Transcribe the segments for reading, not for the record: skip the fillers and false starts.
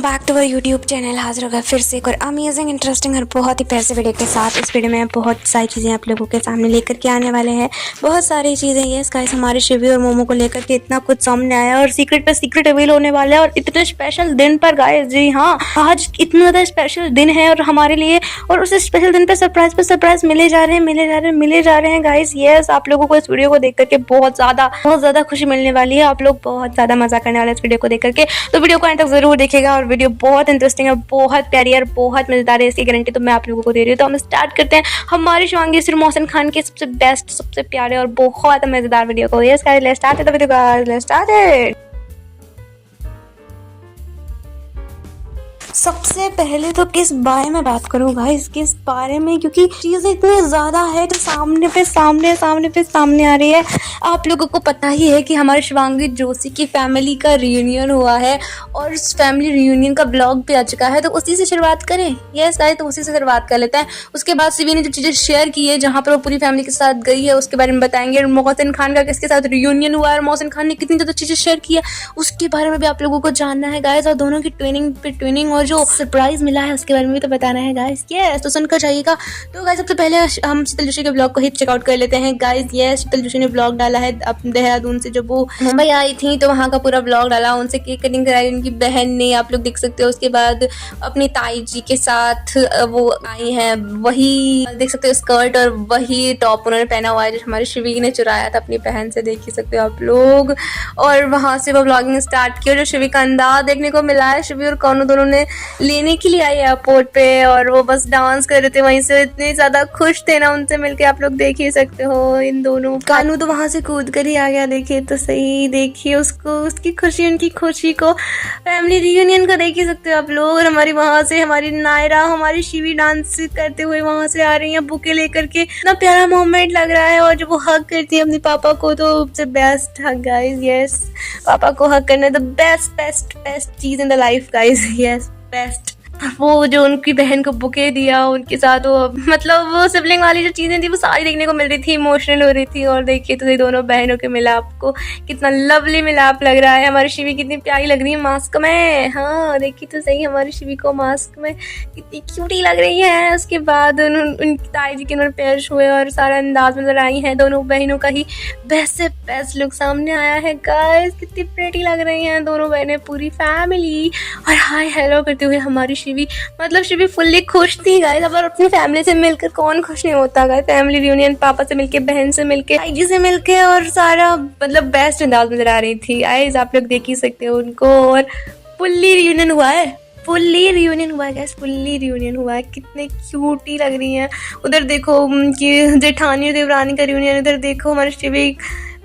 Back to our YouTube channel हाजिर होगा फिर से एक और अमेजिंग इंटरेस्टिंग और बहुत ही प्यारे वीडियो के साथ। इस वीडियो में बहुत सारी चीज़ें आप लोगों के सामने लेकर के आने वाले हैं। बहुत सारी चीज़ें ये गाइस हमारे शिवी और मोमो को लेकर के इतना कुछ सामने आया और सीक्रेट पे सीक्रेट रिवील होने वाला है। और इतने स्पेशल दिन पर गाइस, जी हाँ, आज इतना ज़्यादा स्पेशल दिन है और हमारे लिए, और उस स्पेशल दिन पे सरप्राइज मिले जा रहे हैं गाइस। यस, आप लोगों को इस वीडियो को देख करके बहुत ज़्यादा खुशी मिलने वाली है। आप लोग बहुत ज़्यादा मजा करने वाले हैं इस वीडियो को देख करके, तो वीडियो को अंत तक जरूर देखिएगा। और वीडियो बहुत इंटरेस्टिंग है, बहुत प्यारी है और बहुत मजेदार है, इसकी गारंटी तो मैं आप लोगों को दे रही हूँ। तो हम स्टार्ट करते हैं हमारे शिवांगी सिर मोहसिन खान के सबसे बेस्ट, सबसे प्यारे और बहुत मजेदार वीडियो को। Yes guys, let's start the video guys, let's start it. सबसे पहले तो किस बारे में बात करूं गाइस, किस बारे में, क्योंकि चीज़ें इतनी ज़्यादा है तो सामने आ रही है। आप लोगों को पता ही है कि हमारे शिवांगी जोशी की फैमिली का रियूनियन हुआ है और उस फैमिली रियूनियन का ब्लॉग भी आ चुका है, तो उसी से शुरुआत करें। यस गाइस, तो उसी से शुरुआत कर लेते हैं। उसके बाद शिवी ने जो चीज़ें शेयर की है, जहाँ पर वो पूरी फैमिली के साथ गई है, उसके बारे में बताएंगे। मोहसिन खान का किसके साथ रियूनियन हुआ है और मोहसिन खान ने कितनी ज़्यादा चीज़ें शेयर की है, उसके बारे में भी आप लोगों को जानना है गाइस। और दोनों की ट्विनिंग और जो सरप्राइज मिला है उसके बारे में भी तो बताना है गाइस। यस, तो सुनकर जाइएगा। तो गाइस सबसे पहले हम शीतल जोशी के ब्लॉग को ही चेकआउट कर लेते हैं गाइस। यस, शीतल जोशी ने ब्लॉग डाला है अपने देहरादून से, जब वो मुंबई आई थी तो वहाँ का पूरा ब्लॉग डाला। उनसे केक कटिंग कराई उनकी बहन ने, आप लोग देख सकते हो। उसके बाद अपनी ताई जी के साथ वो आई हैं, वही देख सकते हो स्कर्ट और वही टॉप उन्होंने पहना हुआ है जो हमारे शिवी ने चुराया था अपनी बहन से, देख ही सकते हो आप लोग। और वहाँ से वो ब्लॉगिंग स्टार्ट की और जो शिवी का अंदाज देखने को मिला है, शिवी और कानू दोनों ने लेने के लिए आई एयरपोर्ट पे और वो बस डांस कर रहे थे वहीं से। इतने ज्यादा खुश थे ना उनसे मिलके, आप लोग देख ही सकते हो। इन दोनों कानू तो वहां से कूद कर ही आ गया, देखिए तो सही, देखिए उसको, उसकी खुशी, उनकी खुशी को, फैमिली रियूनियन को देख ही सकते हो आप लोग। और हमारी वहां से हमारी नायरा, हमारी शिवी डांस करते हुए वहां से आ रही है बुके लेकर के। इतना प्यारा मोमेंट लग रहा है। और जब वो हग करती है अपने पापा को, तो बेस्ट हग गाइस। यस, पापा को हग करना द बेस्ट चीज in the life guys. Yes, best. वो जो उनकी बहन को बुके दिया, उनके साथ वो मतलब वो सिबलिंग वाली जो चीजें थी वो सारी देखने को मिल रही थी, इमोशनल हो रही थी। और देखिए तो ये दोनों बहनों के मिलाप को, कितना लवली मिलाप लग रहा है। हमारी शिवी कितनी प्यारी लग रही है मास्क में। हाँ, देखिए तो सही, हमारी शिवी को मास्क में कितनी क्यूटी लग रही है। उसके बाद उनकी ताई जी के उन्होंने पेश हुए और सारा अंदाज नजर आई है। दोनों बहनों का ही बेस्ट से बेस्ट लुक सामने आया है गाइस। कितनी प्रेटी लग रही हैं दोनों बहनें, पूरी फैमिली। और हाय हेलो करते हुए हमारी शिवी, मतलब शिवी फुल्ली खुश थी गाइस। अब अपनी फैमिली से मिलकर कौन खुश नहीं होता गाइस। फैमिली रियूनियन, पापा से मिलके, बहन से मिलके, ताई जी से मिलके, और सारा मतलब बेस्ट अंदाज नजर आ रही थी गाइस। आप लोग देख ही सकते हो उनको। और फुल्ली रियूनियन हुआ है गाइस, फुल्ली रियूनियन हुआ है। कितने क्यूटी लग रही हैं। उधर देखो कि जेठानी और देवरानी का रियूनियन, इधर देखो हमारी शिवी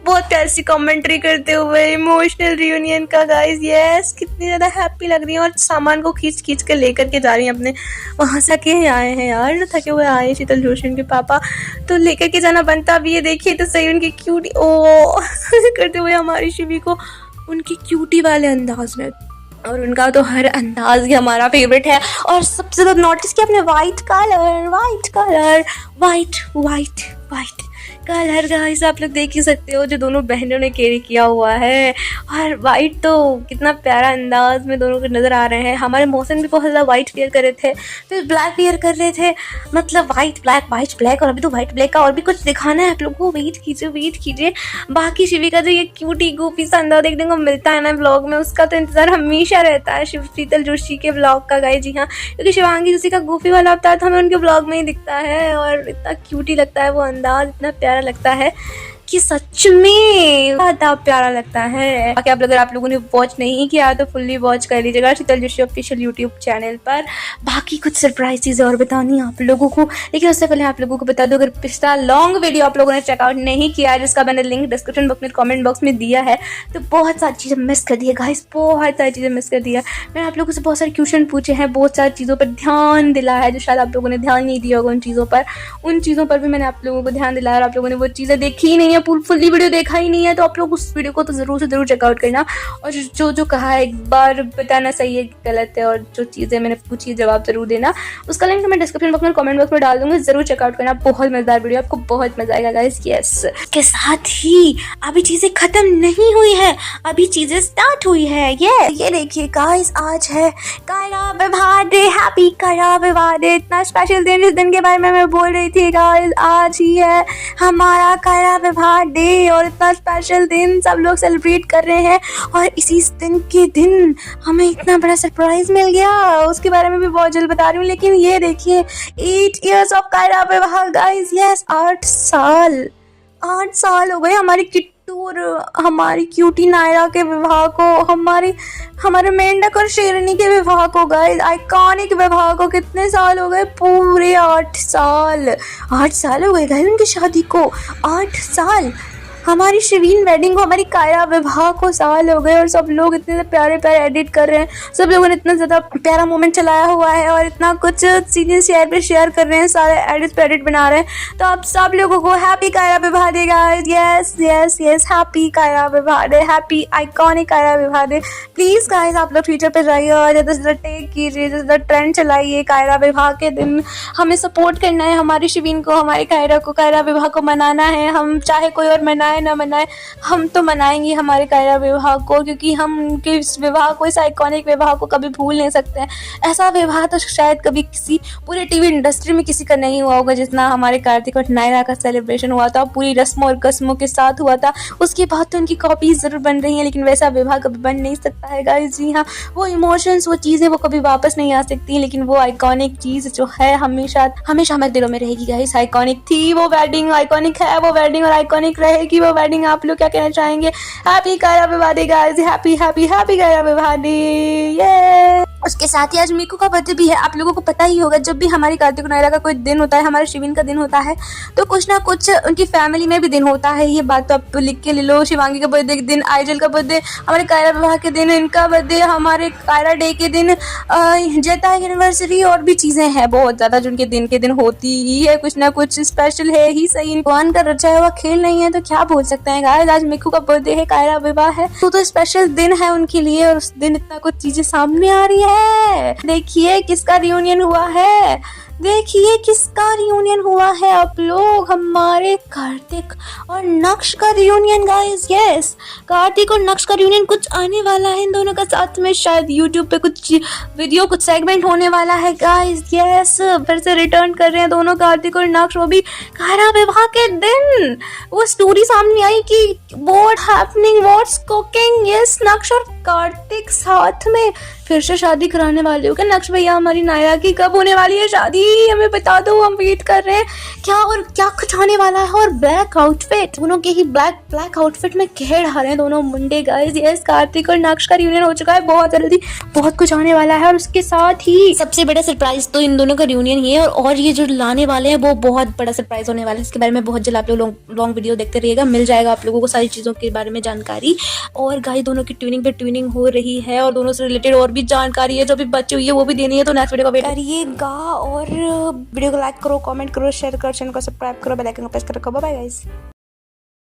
बहुत प्यारी सी कमेंट्री करते हुए इमोशनल रियूनियन का गाइस। यस, कितनी ज्यादा हैप्पी लग रही है। और सामान को खींच कर लेकर के जा रही हैं अपने, वहां से के आए हैं यार, थके हुए आए शीतल जोशी उनके पापा, तो लेकर के जाना बनता भी है। देखिए तो सही उनकी क्यूटी ओ करते हुए हमारी शिवी को, उनकी क्यूटी वाले अंदाज में। और उनका तो हर अंदाज ही हमारा फेवरेट है। और सबसे ज्यादा नोटिस किया आपने व्हाइट कलर गाइस, आप लोग देख ही सकते हो जो दोनों बहनों ने कैरी किया हुआ है। और वाइट तो कितना प्यारा अंदाज में दोनों को नजर आ रहे हैं। हमारे मोहसिन भी बहुत ज़्यादा वाइट वेयर कर रहे थे, फिर ब्लैक वेयर कर रहे थे, मतलब वाइट ब्लैक। और अभी तो वाइट ब्लैक का और भी कुछ दिखाना है आप लोगों को, वेट कीजिए। बाकी शिवी का जो ये क्यूटी गोपी सा अंदाज देखने को मिलता है ना ब्लॉग में, उसका तो इंतजार हमेशा रहता है शीतल जोशी के ब्लॉग का गाइस। जी हाँ, क्योंकि शिवांगी जोशी का गोपी वाला अवतार तो हमें उनके ब्लॉग में ही दिखता है। और इतना क्यूटी लगता है वो अंदाज, इतना प्यारा लगता है कि सच में ज़्यादा प्यारा लगता है। बाकी अगर आप लोगों ने वॉच नहीं किया तो फुल्ली वॉच कर लीजिएगा शीतल जोशी ऑफिशियल यूट्यूब चैनल पर। बाकी कुछ सरप्राइज चीज़ें और बतानी है आप लोगों को, लेकिन उससे पहले आप लोगों को बता दो, अगर पिछला लॉन्ग वीडियो आप लोगों ने चेकआउट नहीं किया है, जिसका मैंने लिंक डिस्क्रिप्शन बॉक्स में, कमेंट बॉक्स में दिया है, तो बहुत सारी चीज़ें मिस कर दी है गाइस, बहुत सारी चीज़ें मिस कर दी है। मैंने आप लोगों से बहुत सारे क्वेश्चन पूछे हैं, बहुत सारी चीज़ों पर ध्यान दिला है जो शायद आप लोगों ने ध्यान नहीं दिया होगा। उन चीज़ों पर भी मैंने आप लोगों को ध्यान दिलाया और आप लोगों ने वो चीज़ें देखी ही नहीं है, फुल्ली वीडियो देखा ही नहीं है तो आप लोग उस वीडियो को तो जरूर से जरूर चेकआउट करना। और जो जो कहा है एक बार बताना सही है गलत है, और जो चीज़ें मैंने पूछी जवाब जरूर देना। उसका लिंक मैं डिस्क्रिप्शन बॉक्स में कमेंट बॉक्स में डाल दूंगी, जरूर चेकआउट करना। बहुत मजेदार वीडियो, आपको बहुत मजा आएगा गाइस। यस, के साथ ही अभी चीजें खत्म नहीं हुई है, अभी चीजें स्टार्ट हुई है। ये देखिए गाइस, आज है Kiara Vivah day. Happy Kaira Vivah day. इतना स्पेशल दिन, जिस दिन के बारे में मैं बोल रही थी गाइस, आज ही है हमारा कायरा विवाह डे। और इतना स्पेशल दिन सब लोग सेलिब्रेट कर रहे हैं, और इसी दिन के दिन हमें इतना बड़ा सरप्राइज मिल गया, उसके बारे में भी बहुत जल्द बता रही हूँ। लेकिन ये देखिए 8 years ऑफ कायरा विवाह गाइस। यस, 8 साल हो गए हमारी किट्टू और हमारी क्यूटी नायरा के विवाह को, हमारे मेंढक और शेरनी के विवाह को गाइस, आइकॉनिक विवाह को। कितने साल हो गए? पूरे 8 साल हो गए गाइस उनकी शादी को। 8 साल। हमारी शिवीन वेडिंग को, हमारी कायरा विवाह को साल हो गए, और सब लोग इतने प्यारे एडिट कर रहे हैं। सब लोगों ने इतना ज़्यादा प्यारा मोमेंट चलाया हुआ है, और इतना कुछ सीरीज शेयर कर रहे हैं, सारे एडिट बना रहे हैं। तो आप सब लोगों को happy Kaira Vivah day guys. Yes, happy Kaira Vivah day, happy iconic Kiara Vivah day. Please guys, आप लोग ट्विटर पर जाइए और ज़्यादा से ज़्यादा टेक कीजिए, ज़्यादा ट्रेंड चलाइए। कायरा विवाह के दिन हमें सपोर्ट करना है, हमारी शिवीन को, हमारी कायरा को, कायरा विवाह को मनाना है। हम चाहे कोई और मनाए ना मनाए, हम तो मनाएंगे हमारे कायरा विवाह को, क्योंकि हम उनके इस विवाह को, इस आइकॉनिक विवाह को कभी भूल नहीं सकते हैं। ऐसा विवाह तो शायद कभी किसी पूरे टीवी इंडस्ट्री में किसी का नहीं हुआ होगा जितना हमारे कार्तिक और नायरा का सेलिब्रेशन हुआ था, पूरी रस्मों और कसमों के साथ हुआ था। उसके बाद तो उनकी कॉपीज जरूर बन रही हैं, लेकिन वैसा विवाह कभी बन नहीं सकता है गाइस। जी हाँ, वो इमोशंस, वो चीज़ें वो कभी वापस नहीं आ सकती, लेकिन वो आइकॉनिक चीज़ जो है हमेशा हमारे दिलों में रहेगी गाइस। आइकॉनिक थी वो वेडिंग, आइकॉनिक है वो वेडिंग, और आइकॉनिक रहेगी वो वेडिंग। आप लोग क्या कहना चाहेंगे? Happy Kaira Vivah day guys, happy Kaira Vivah day. ये उसके साथ ही आज मीकू का बर्थडे भी है। आप लोगों को पता ही होगा, जब भी हमारी कार्तिक नायरा का कोई दिन होता है, हमारे शिवीन का दिन होता है, तो कुछ ना कुछ उनकी फैमिली में भी दिन होता है। ये बात तो आप लिख के ले लो। शिवांगी का बर्थडे के दिन, आइजल का बर्थडे, हमारे कायरा विवाह के दिन इनका बर्थडे, हमारे कायरा डे के दिन जेता एनिवर्सरी, और भी चीजें हैं बहुत ज्यादा जो उनके दिन के दिन होती ही है। कुछ ना कुछ स्पेशल है ही सही। भगवान का रचा हुआ खेल नहीं है तो क्या बोल सकते हैं गाइस। आज मीकू का बर्थडे है, कायरा विवाह है, तो स्पेशल दिन है उनके लिए, और उस दिन इतना कुछ चीजें सामने आ रही है। देखिए किसका रियूनियन हुआ है, देखिए किसका रियूनियन हुआ है आप लोग, हमारे कार्तिक और नक्श का रियूनियन गाइस। यस, कार्तिक और नक्श का रियूनियन कुछ आने वाला है इन दोनों का साथ में, शायद यूट्यूब पे कुछ वीडियो, कुछ सेगमेंट होने वाला है गाइस। यस, फिर से रिटर्न कर रहे हैं दोनों, कार्तिक और नक्श, वो भी कायरा विवाह के दिन। वो स्टोरी सामने आई कि what happening, what's cooking. Yes, नक्श और कार्तिक साथ में फिर से शादी कराने वाले हो क्या नक्श भैया? हमारी नायरा की कब होने वाली है शादी? हमें बता दो, हम वेट कर रहे हैं। क्या कुछ आने वाला है? और ब्लैक आउटफिट, दोनों के ही ब्लैक आउटफिट में खेल रहे हैं दोनों मुंडे गाइस। यस, कार्तिक और नक्श का रियूनियन हो चुका है, बहुत जल्दी बहुत कुछ आने वाला है। और उसके साथ ही सबसे बड़ा सरप्राइज तो इन दोनों का रियूनियन ही है, और ये जो लाने वाले हैं वो बहुत बड़ा सरप्राइज होने वाला है। इसके बारे में बहुत जल्द आप लोग लॉन्ग वीडियो देखते रहिएगा, मिल जाएगा आप लोगों को सारी चीजों के बारे में जानकारी। और गाइस दोनों की ट्यूनिंग हो रही है, और दोनों से रिलेटेड और भी जानकारी है जो भी बची हुई है वो भी देनी है। तो नेक्स्ट वीडियो का वेट करिएगा, और वीडियो को लाइक करो, कमेंट करो, शेयर करो, चैनल को सब्सक्राइब करो, बेल आइकन को प्रेस करो। Bye bye guys.